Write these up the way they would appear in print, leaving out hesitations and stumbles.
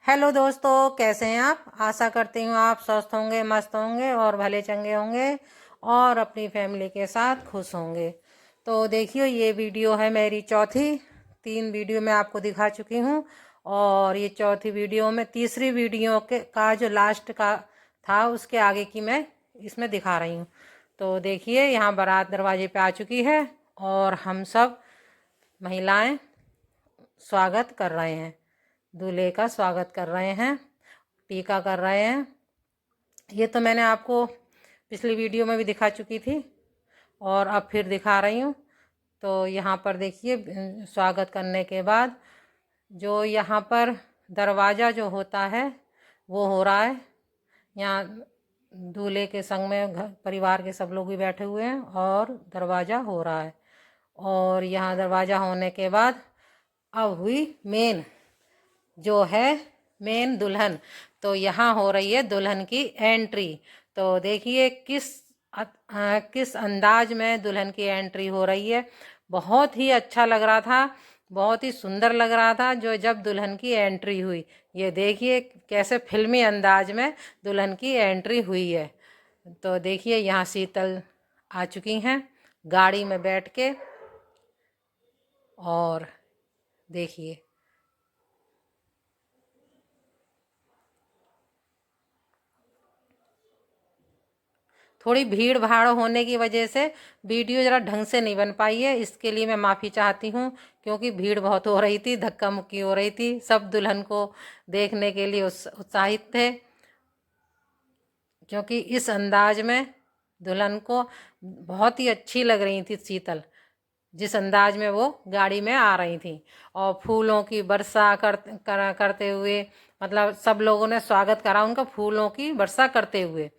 Hello दोस्तों, कैसे हैं आप। आशा करती हूँ आप स्वस्थ होंगे, मस्त होंगे और भले चंगे होंगे और अपनी फैमिली के साथ खुश होंगे। तो देखिए, ये वीडियो है मेरी चौथी। 3 वीडियो मैं आपको दिखा चुकी हूँ और ये चौथी वीडियो में तीसरी वीडियो के का जो लास्ट का था उसके आगे की मैं इसमें दिखा रही हूँ। तो देखिए, यहाँ बारात दरवाजे पे आ चुकी है और हम सब महिलाएं स्वागत कर रहे हैं, दूल्हे का स्वागत कर रहे हैं, टीका कर रहे हैं। ये तो मैंने आपको पिछली वीडियो में भी दिखा चुकी थी और अब फिर दिखा रही हूँ। तो यहाँ पर देखिए, स्वागत करने के बाद जो यहाँ पर दरवाज़ा जो होता है वो हो रहा है। यहाँ दूल्हे के संग में घर परिवार के सब लोग भी बैठे हुए हैं और दरवाज़ा हो रहा है। और यहाँ दरवाज़ा होने के बाद अब हुई मेन दुल्हन। तो यहाँ हो रही है दुल्हन की एंट्री। तो देखिए किस अंदाज में दुल्हन की एंट्री हो रही है। बहुत ही अच्छा लग रहा था, बहुत ही सुंदर लग रहा था जो जब दुल्हन की एंट्री हुई। ये देखिए कैसे फिल्मी अंदाज में दुल्हन की एंट्री हुई है। तो देखिए, यहाँ शीतल आ चुकी हैं गाड़ी में बैठ के। और देखिए, थोड़ी भीड़ भाड़ होने की वजह से वीडियो ज़रा ढंग से नहीं बन पाई है, इसके लिए मैं माफ़ी चाहती हूँ। क्योंकि भीड़ बहुत हो रही थी, धक्का मुक्की हो रही थी, सब दुल्हन को देखने के लिए उत्साहित थे। क्योंकि इस अंदाज में दुल्हन को बहुत ही अच्छी लग रही थी शीतल, जिस अंदाज में वो गाड़ी में आ रही थी और फूलों की वर्षा करते हुए, मतलब सब लोगों ने स्वागत करा उनका फूलों की वर्षा करते हुए।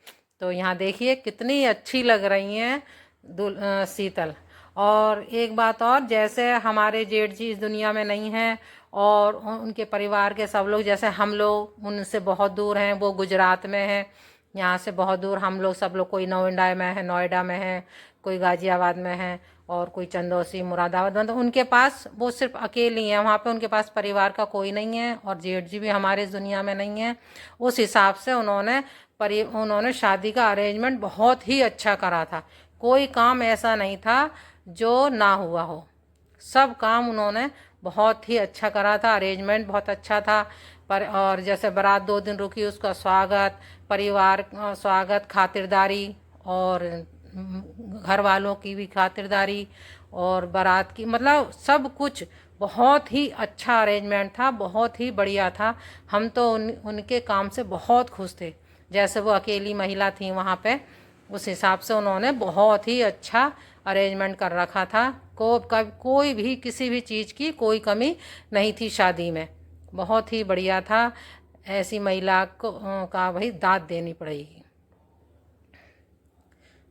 तो यहाँ देखिए कितनी अच्छी लग रही हैं शीतल। और एक बात और, जैसे हमारे जेठ जी इस दुनिया में नहीं हैं और उनके परिवार के सब लोग, जैसे हम लोग उनसे बहुत दूर हैं, वो गुजरात में हैं, यहाँ से बहुत दूर हम लोग सब लोग, कोई नोएडा में है, कोई गाजियाबाद में है और कोई चंदौसी मुरादाबाद में। तो उनके पास वो सिर्फ अकेली हैं वहाँ पे, उनके पास परिवार का कोई नहीं है और जेठ जी भी हमारे इस दुनिया में नहीं है। उस हिसाब से उन्होंने शादी का अरेंजमेंट बहुत ही अच्छा करा था। कोई काम ऐसा नहीं था जो ना हुआ हो, सब काम उन्होंने बहुत ही अच्छा करा था, अरेंजमेंट बहुत अच्छा था। और जैसे बारात 2 दिन रुकी, उसका स्वागत, परिवार स्वागत, खातिरदारी और घर वालों की भी खातिरदारी और बारात की, मतलब सब कुछ बहुत ही अच्छा अरेंजमेंट था, बहुत ही बढ़िया था। हम तो उनके काम से बहुत खुश थे। जैसे वो अकेली महिला थी वहाँ पे, उस हिसाब से उन्होंने बहुत ही अच्छा अरेंजमेंट कर रखा था। कोई भी किसी भी चीज़ की कोई कमी नहीं थी शादी में, बहुत ही बढ़िया था। ऐसी महिला को का भाई दाद देनी पड़ेगी।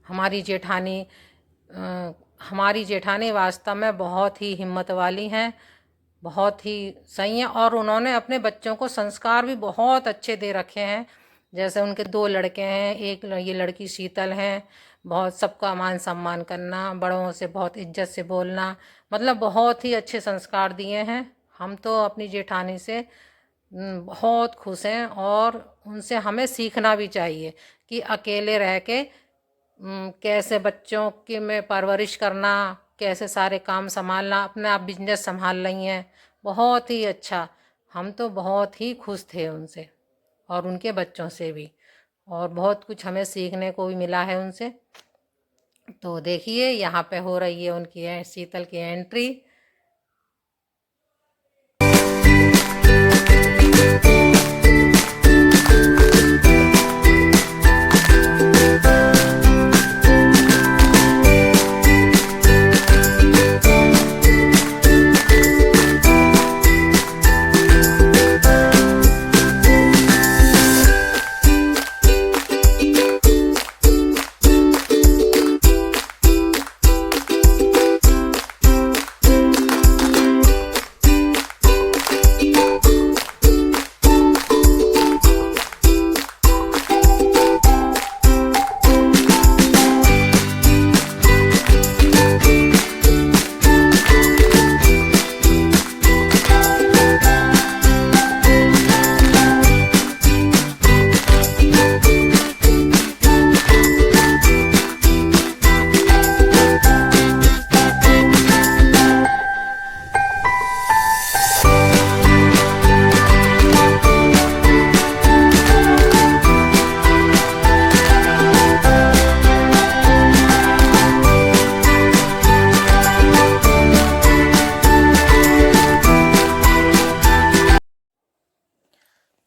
हमारी जेठानी वास्तव में बहुत ही हिम्मत वाली हैं, बहुत ही सही हैं और उन्होंने अपने बच्चों को संस्कार भी बहुत अच्छे दे रखे हैं। जैसे उनके 2 लड़के हैं, एक ये लड़की शीतल हैं, बहुत सबका मान सम्मान करना, बड़ों से बहुत इज्जत से बोलना, मतलब बहुत ही अच्छे संस्कार दिए हैं। हम तो अपनी जेठानी से बहुत खुश हैं और उनसे हमें सीखना भी चाहिए कि अकेले रह के कैसे बच्चों की में परवरिश करना, कैसे सारे काम संभालना, अपने आप बिजनेस संभाल रही हैं, बहुत ही अच्छा। हम तो बहुत ही खुश थे उनसे और उनके बच्चों से भी, और बहुत कुछ हमें सीखने को भी मिला है उनसे। तो देखिए, यहाँ पे हो रही है उनकी शीतल की एंट्री।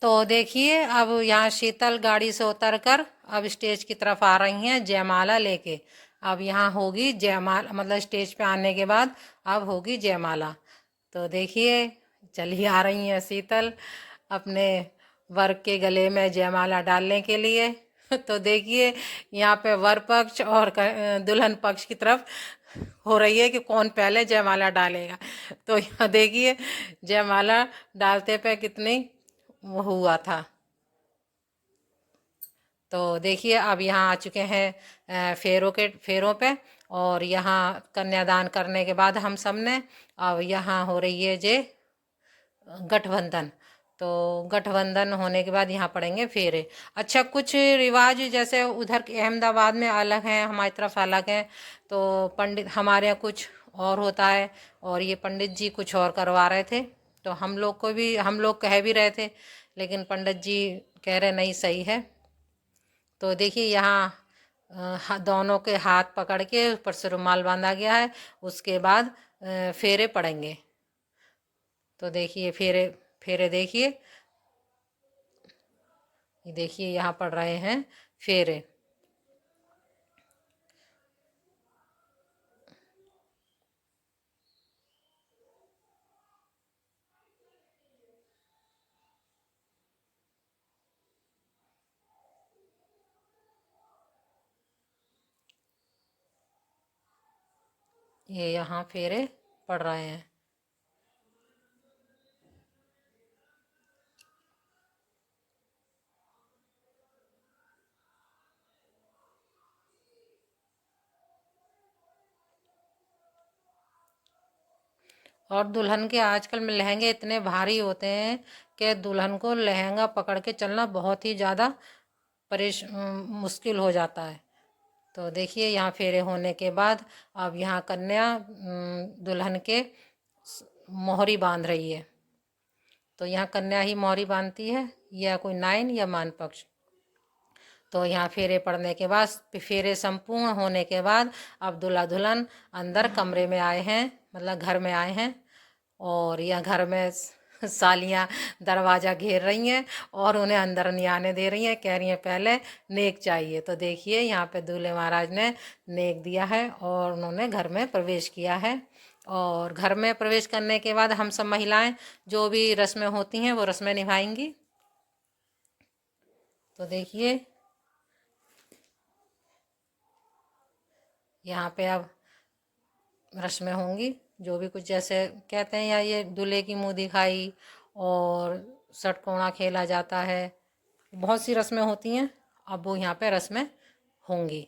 तो देखिए अब यहाँ शीतल गाड़ी से उतरकर अब स्टेज की तरफ आ रही हैं जयमाला लेके। अब यहाँ होगी जयमाला, मतलब स्टेज पे आने के बाद अब होगी जयमाला। तो देखिए चली आ रही हैं शीतल अपने वर के गले में जयमाला डालने के लिए। तो देखिए यहाँ पे वर पक्ष और दुल्हन पक्ष की तरफ हो रही है कि कौन पहले जयमाला डालेगा। तो यहाँ देखिए जयमाला डालते पे कितनी वो हुआ था। तो देखिए अब यहाँ आ चुके हैं फेरों पे, और यहाँ कन्यादान करने के बाद हम सब ने अब यहाँ हो रही है जे गठबंधन। तो गठबंधन होने के बाद यहाँ पड़ेंगे फेरे। अच्छा, कुछ रिवाज जैसे उधर के अहमदाबाद में अलग हैं, हमारी तरफ अलग हैं। तो पंडित हमारे यहाँ कुछ और होता है और ये पंडित जी कुछ और करवा रहे थे। तो हम लोग कह भी रहे थे, लेकिन पंडित जी कह रहे नहीं सही है। तो देखिए यहाँ दोनों के हाथ पकड़ के ऊपर से रुमाल बांधा गया है, उसके बाद फेरे पड़ेंगे। तो देखिए फेरे फेरे देखिए, ये देखिए यहाँ पड़ रहे हैं फेरे। ये यहाँ फेरे पड़ रहे हैं। और दुल्हन के आजकल में लहंगे इतने भारी होते हैं कि दुल्हन को लहंगा पकड़ के चलना बहुत ही ज़्यादा मुश्किल हो जाता है। तो देखिए यहाँ फेरे होने के बाद अब यहाँ कन्या दुल्हन के मोहरी बांध रही है। तो यहाँ कन्या ही मोहरी बांधती है या कोई नाइन या मान पक्ष। तो यहाँ फेरे पड़ने के बाद, फेरे संपूर्ण होने के बाद अब दूल्हा दुल्हन अंदर कमरे में आए हैं, मतलब घर में आए हैं। और यह घर में सालियाँ दरवाज़ा घेर रही हैं और उन्हें अंदर नहीं आने दे रही हैं, कह रही हैं पहले नेक चाहिए। तो देखिए यहाँ पे दूल्हे महाराज ने नेक दिया है और उन्होंने घर में प्रवेश किया है। और घर में प्रवेश करने के बाद हम सब महिलाएं जो भी रस्में होती हैं वो रस्में निभाएंगी। तो देखिए यहाँ पे अब रस्में होंगी, जो भी कुछ जैसे कहते हैं, या ये दूल्हे की मुँह दिखाई और षटकोना खेला जाता है, बहुत सी रस्में होती हैं। अब वो यहाँ पे रस्में होंगी।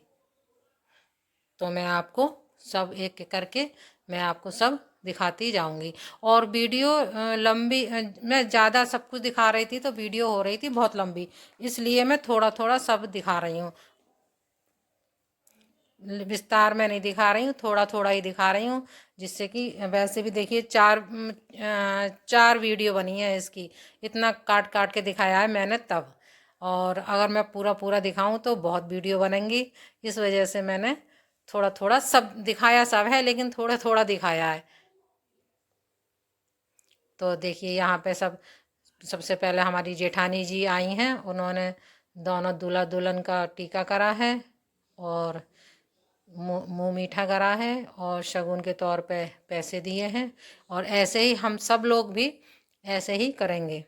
तो मैं आपको सब एक एक करके मैं आपको सब दिखाती जाऊंगी। और वीडियो लंबी, मैं ज़्यादा सब कुछ दिखा रही थी तो वीडियो हो रही थी बहुत लंबी, इसलिए मैं थोड़ा थोड़ा सब दिखा रही हूँ, विस्तार में नहीं दिखा रही हूँ, थोड़ा थोड़ा ही दिखा रही हूँ। जिससे कि वैसे भी देखिए चार वीडियो बनी है इसकी, इतना काट काट के दिखाया है मैंने तब। और अगर मैं पूरा पूरा दिखाऊं तो बहुत वीडियो बनेंगी, इस वजह से मैंने थोड़ा थोड़ा सब दिखाया, सब है लेकिन थोड़ा थोड़ा दिखाया है। तो देखिए यहाँ पे सबसे पहले हमारी जेठानी जी आई हैं, उन्होंने दोनों दूल्हा दुल्हन का टीका करा है और मुँह मीठा करा है और शगुन के तौर पे पैसे दिए हैं। और ऐसे ही हम सब लोग भी ऐसे ही करेंगे।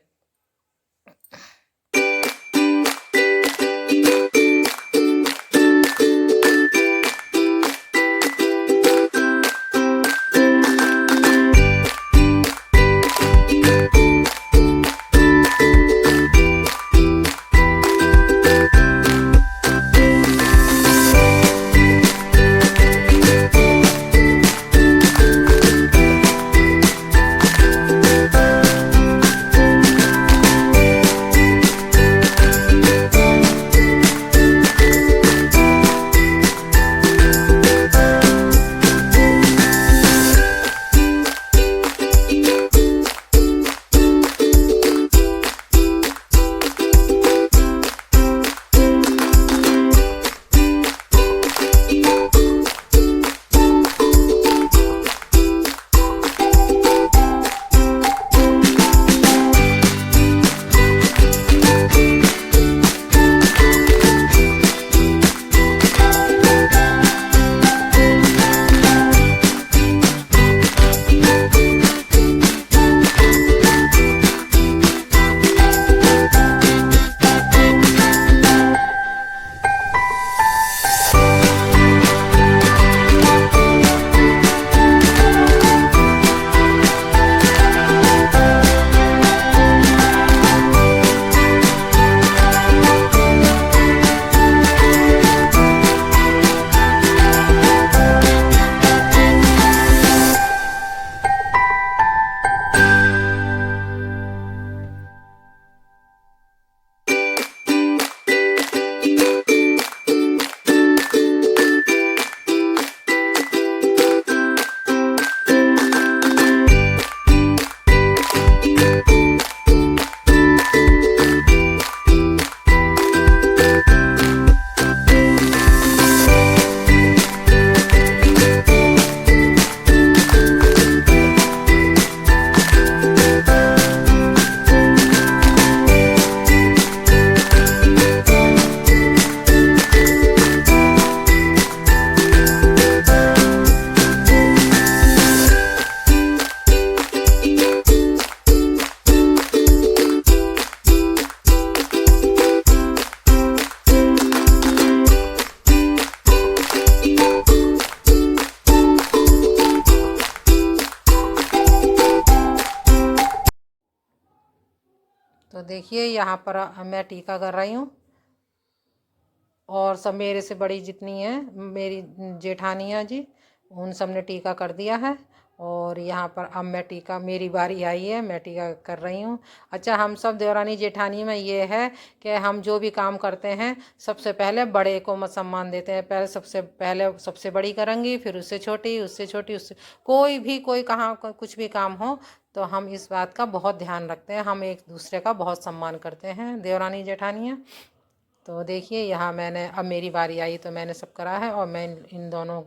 तो देखिए यहाँ पर मैं टीका कर रही हूँ, और सब मेरे से बड़ी जितनी हैं मेरी जेठानियाँ जी, उन सब ने टीका कर दिया है। और यहाँ पर अब मैं टीका, मेरी बारी आई है, मैं टीका कर रही हूँ। अच्छा, हम सब देवरानी जेठानी में ये है कि हम जो भी काम करते हैं सबसे पहले बड़े को सम्मान देते हैं। पहले सबसे बड़ी करेंगी, फिर उससे छोटी, उससे छोटी, उससे कोई कहाँ कुछ भी काम हो तो हम इस बात का बहुत ध्यान रखते हैं। हम एक दूसरे का बहुत सम्मान करते हैं देवरानी जेठानियाँ। तो देखिए यहाँ मैंने, अब मेरी बारी आई तो मैंने सब करा है, और मैं इन दोनों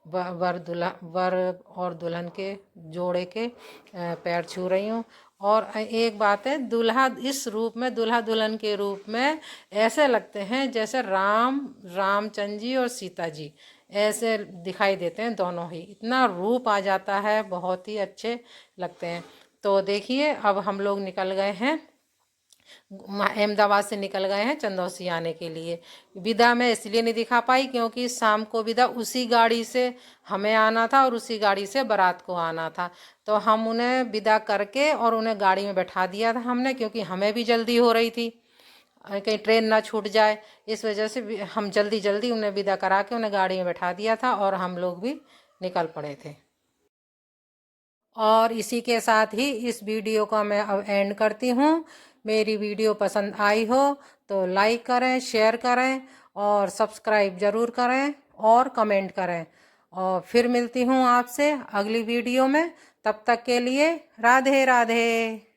वर और दुल्हन के जोड़े के पैर छू रही हूँ। और एक बात है, दूल्हा इस रूप में, दूल्हा दुल्हन के रूप में ऐसे लगते हैं जैसे रामचंद्र जी और सीता जी ऐसे दिखाई देते हैं दोनों ही। इतना रूप आ जाता है, बहुत ही अच्छे लगते हैं। तो देखिए अब हम लोग निकल गए हैं, अहमदाबाद से निकल गए हैं चंदौसी आने के लिए। विदा मैं इसलिए नहीं दिखा पाई क्योंकि शाम को विदा उसी गाड़ी से हमें आना था और उसी गाड़ी से बारात को आना था। तो हम उन्हें विदा करके और उन्हें गाड़ी में बैठा दिया था हमने, क्योंकि हमें भी जल्दी हो रही थी कहीं ट्रेन ना छूट जाए। इस वजह से हम जल्दी जल्दी उन्हें विदा करा के उन्हें गाड़ी में बैठा दिया था, और हम लोग भी निकल पड़े थे। और इसी के साथ ही इस वीडियो का मैं अब एंड करती हूँ। मेरी वीडियो पसंद आई हो तो लाइक करें, शेयर करें, और सब्सक्राइब ज़रूर करें, और कमेंट करें। और फिर मिलती हूँ आपसे अगली वीडियो में। तब तक के लिए राधे राधे।